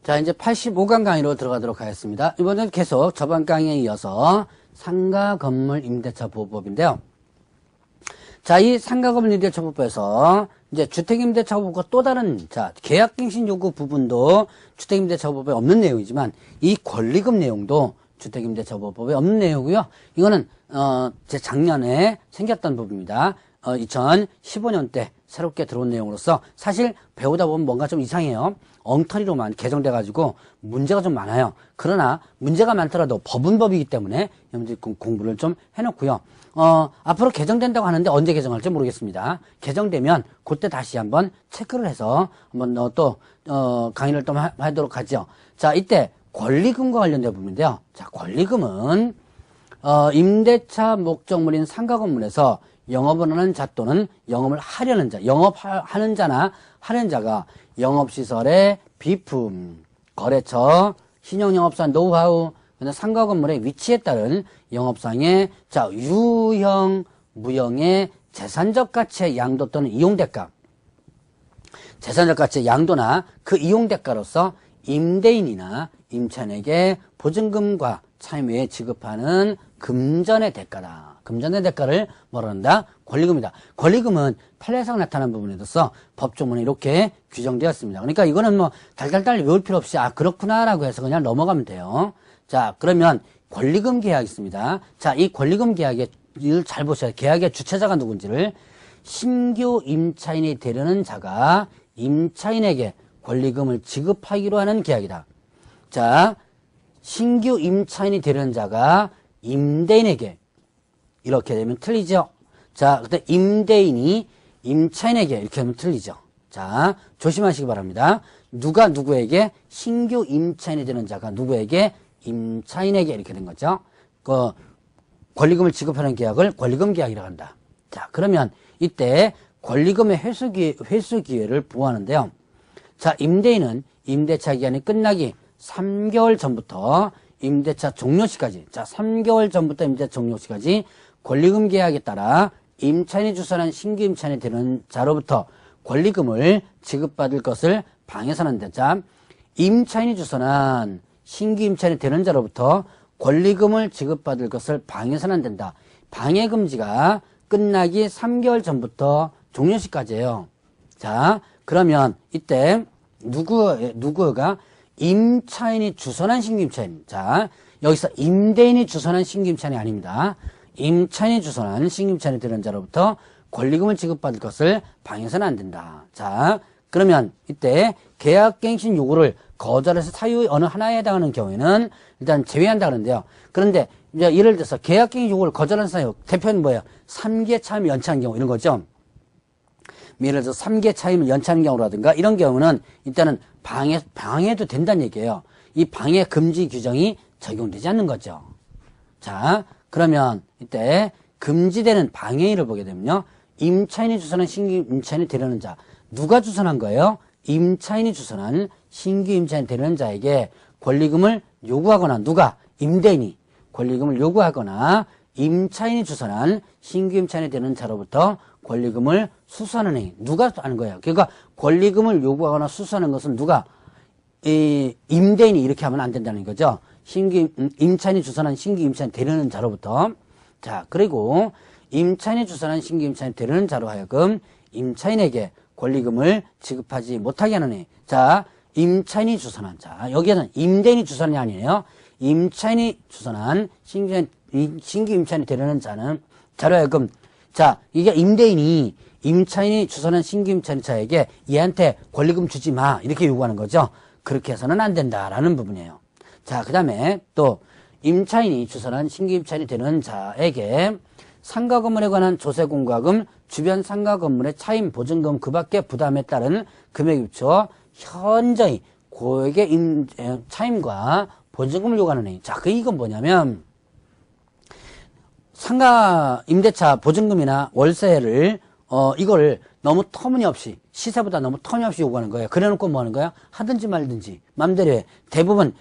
자, 이제 85강 강의로 들어가도록 하겠습니다. 이번엔 계속 저번 강의에 이어서 상가 건물 임대차 보호법인데요. 자, 이 상가 건물 임대차 보호법에서 이제 주택임대차 보호법과 또 다른, 자, 계약갱신 요구 부분도 주택임대차 보호법에 없는 내용이지만 이 권리금 내용도 주택임대차 보호법에 없는 내용이고요. 이거는, 제 작년에 생겼던 부분입니다. 2015년 때 새롭게 들어온 내용으로서 사실 배우다 보면 뭔가 좀 이상해요. 엉터리로만 개정돼가지고 문제가 좀 많아요. 그러나 문제가 많더라도 법은 법이기 때문에 여러분들이 공부를 좀 해놓고요. 앞으로 개정된다고 하는데 언제 개정할지 모르겠습니다. 개정되면 그때 다시 한번 체크를 해서 한번 또 강의를 또 하도록 하죠. 자, 이때 권리금과 관련된 부분인데요. 자, 권리금은 임대차 목적물인 상가 건물에서 영업을 하는 자 또는 영업을 하려는 자, 영업하는 자나 하는 자가 영업시설의 비품, 거래처, 신용영업사 노하우, 상가 건물의 위치에 따른 영업상의 자 유형, 무형의 재산적 가치의 양도 또는 이용대가, 재산적 가치의 양도나 그 이용대가로서 임대인이나 임차인에게 보증금과 차임 외에 지급하는 금전의 대가다. 금전의 대가를 뭐라 한다? 권리금이다. 권리금은 판례상 나타난 부분에 있어서 법조문에 이렇게 규정되었습니다. 그러니까 이거는 뭐 달달달 외울 필요 없이 그렇구나라고 해서 그냥 넘어가면 돼요. 자, 그러면 권리금 계약이 있습니다. 자, 이 권리금 계약을 잘 보셔야 돼요. 계약의 주체자가 누군지를. 신규 임차인이 되려는 자가 임차인에게 권리금을 지급하기로 하는 계약이다. 자, 신규 임차인이 되려는 자가 임대인에게, 이렇게 되면 틀리죠. 자, 그때 임대인이 임차인에게 이렇게 하면 틀리죠. 자, 조심하시기 바랍니다. 누가 누구에게, 신규 임차인이 되는 자가 누구에게, 임차인에게 이렇게 된 거죠. 그 권리금을 지급하는 계약을 권리금 계약이라고 한다. 자, 그러면 이때 권리금의 회수 기회를 부호하는데요. 자, 임대인은 임대차 기간이 끝나기 3개월 전부터 임대차 종료시까지, 자, 3개월 전부터 임대차 종료시까지 권리금 계약에 따라 임차인이 주선한 신규 임차인이 되는 자로부터 권리금을 지급받을 것을 방해서는 안 된다. 임차인이 주선한 신규 임차인이 되는 자로부터 권리금을 지급받을 것을 방해서는 안 된다. 방해 금지가 끝나기 3개월 전부터 종료시까지예요. 자, 그러면 이때 누구가 임차인이 주선한 신규 임차인. 자, 여기서 임대인이 주선한 신규 임차인이 아닙니다. 임차인이 주선한 신규 임차인이 되는 자로부터 권리금을 지급받을 것을 방해서는 안 된다. 자, 그러면 이때 계약갱신 요구를 거절해서 사유의 어느 하나에 해당하는 경우에는 일단 제외한다 그러는데요. 그런데 이제 예를 들어서 계약갱신 요구를 거절한 사유, 대표는 뭐예요? 3개 차임을 연체한 경우 이런 거죠. 예를 들어서 3개 차임을 연체하는 경우라든가 이런 경우는 일단은 방해도 된다는 얘기예요. 이 방해 금지 규정이 적용되지 않는 거죠. 자, 그러면 이때 금지되는 방해일을 보게 되면요. 임차인이 주선한 신규 임차인이 되려는 자. 누가 주선한 거예요? 임차인이 주선한 신규 임차인이 되려는 자에게 권리금을 요구하거나 누가? 임대인이 권리금을 요구하거나 임차인이 주선한 신규 임차인이 되는 자로부터 권리금을 수수하는 행위. 누가 하는 거예요? 그러니까 권리금을 요구하거나 수수하는 것은 누가? 임대인이 이렇게 하면 안 된다는 거죠. 임차인이 주선한 신규 임차인 되려는 자로부터. 자, 그리고 임차인이 주선한 신규 임차인 되려는 자로 하여금 임차인에게 권리금을 지급하지 못하게 하는 해. 자, 임차인이 주선한 자. 여기에는 임대인이 주선이 아니에요. 임차인이 주선한 신규 임차인이 되려는 자는 자로 하여금, 자, 이게 임차인이 주선한 신규 임차인 자에게 얘한테 권리금 주지 마. 이렇게 요구하는 거죠. 그렇게 해서는 안 된다라는 부분이에요. 자, 그 다음에 또 임차인이 주선한 신규 임차인이 되는 자에게 상가 건물에 관한 조세 공과금, 주변 상가 건물의 차임 보증금 그 밖의 부담에 따른 금액에 비추어 현저히 고액의 차임과 보증금을 요구하는 행위. 자, 이건 뭐냐면 상가 임대차 보증금이나 월세를 이거를 너무 터무니없이, 시세보다 너무 터무니없이 요구하는 거예요. 그래놓고 뭐 하는 거야? 하든지 말든지 맘대로 해. 대부분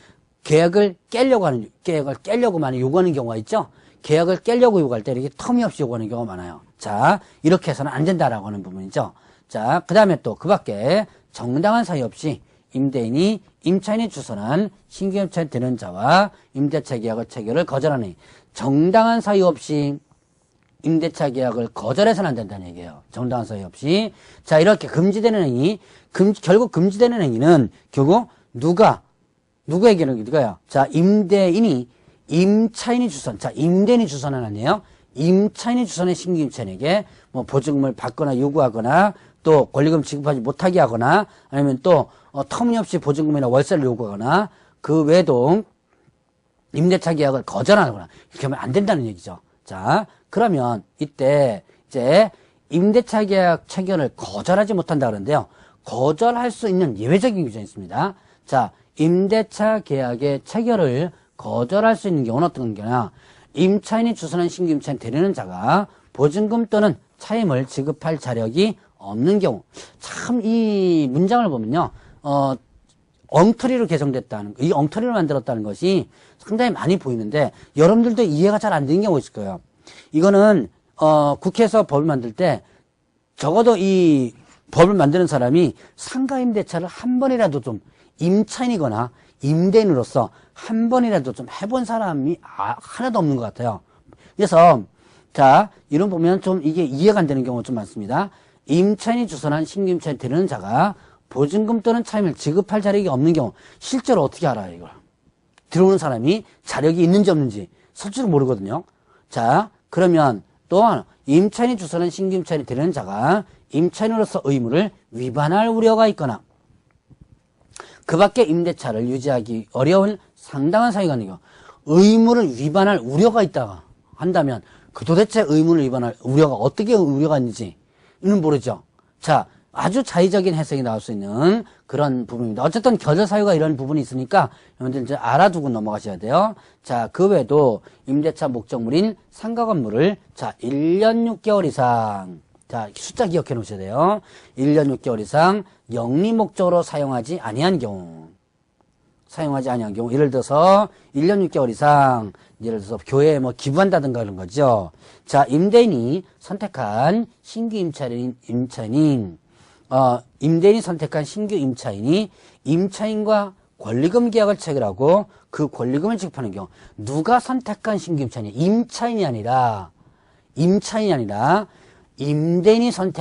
계약을 깨려고만 요구하는 경우가 있죠. 계약을 깨려고 요구할 때 이렇게 터무니없이 요구하는 경우가 많아요. 자, 이렇게 해서는 안 된다라고 하는 부분이죠. 자, 그 다음에 또 그 밖에 정당한 사유 없이 임대인이 임차인이 주선한 신규 임차인 되는 자와 임대차 계약의 체결을 거절하니 정당한 사유 없이 임대차 계약을 거절해서는 안 된다는 얘기예요. 정당한 사유 없이. 자, 이렇게 금지되는 행위, 결국 금지되는 행위는 결국 누구에게는 누가요? 자, 임대인이 임차인이 주선, 자, 임대인이 주선은 아니에요. 임차인이 주선의 신규 임차인에게 뭐 보증금을 받거나 요구하거나 또 권리금 지급하지 못하게 하거나 아니면 또 터무니없이 보증금이나 월세를 요구하거나 그 외에도 임대차 계약을 거절하거나 이렇게 하면 안 된다는 얘기죠. 자, 그러면 이때 이제 임대차 계약 체결을 거절하지 못한다 그러는데요. 거절할 수 있는 예외적인 규정이 있습니다. 자, 임대차 계약의 체결을 거절할 수 있는 경우는 어떤 거냐? 임차인이 주선한 신규 임차인 되려는 자가 보증금 또는 차임을 지급할 자력이 없는 경우. 참 이 문장을 보면요. 엉터리로 개정됐다는 이 엉터리로 만들었다는 것이 상당히 많이 보이는데 여러분들도 이해가 잘 안 되는 경우가 있을 거예요. 이거는 국회에서 법을 만들 때 적어도 이 법을 만드는 사람이 상가임대차를 한 번이라도 좀 임차인이거나 임대인으로서 한 번이라도 좀 해본 사람이 하나도 없는 것 같아요. 그래서 자, 이런 보면 좀 이게 이해가 안 되는 경우가 좀 많습니다. 임차인이 주선한 신규 임차인 되는 자가 보증금 또는 차임을 지급할 자력이 없는 경우 실제로 어떻게 알아요, 이걸? 들어오는 사람이 자력이 있는지 없는지 실제로 모르거든요. 자, 그러면 또 하나, 임차인이 주선한 신규 임차인이 되는 자가 임차인으로서 의무를 위반할 우려가 있거나 그 밖에 임대차를 유지하기 어려운 상당한 사유가 있는 경우 의무를 위반할 우려가 있다가 한다면 그 도대체 의무를 위반할 우려가 어떻게 우려가 있는지는 모르죠. 자, 아주 자의적인 해석이 나올 수 있는 그런 부분입니다. 어쨌든 겨자 사유가 이런 부분이 있으니까 여러분들 이제 알아두고 넘어가셔야 돼요. 자, 그 외에도 임대차 목적물인 상가 건물을 자, 1년 6개월 이상 자, 숫자 기억해 놓으셔야 돼요. 1년 6개월 이상 영리 목적으로 사용하지 아니한 경우. 예를 들어서 1년 6개월 이상 예를 들어서 교회에 뭐 기부한다든가 그런 거죠. 자, 임대인이 선택한 신규 임대인이 선택한 신규 임차인이 임차인과 권리금 계약을 체결하고 그 권리금을 지급하는 경우 누가 선택한 신규 임차인이 임차인이 아니라 임대인이 선택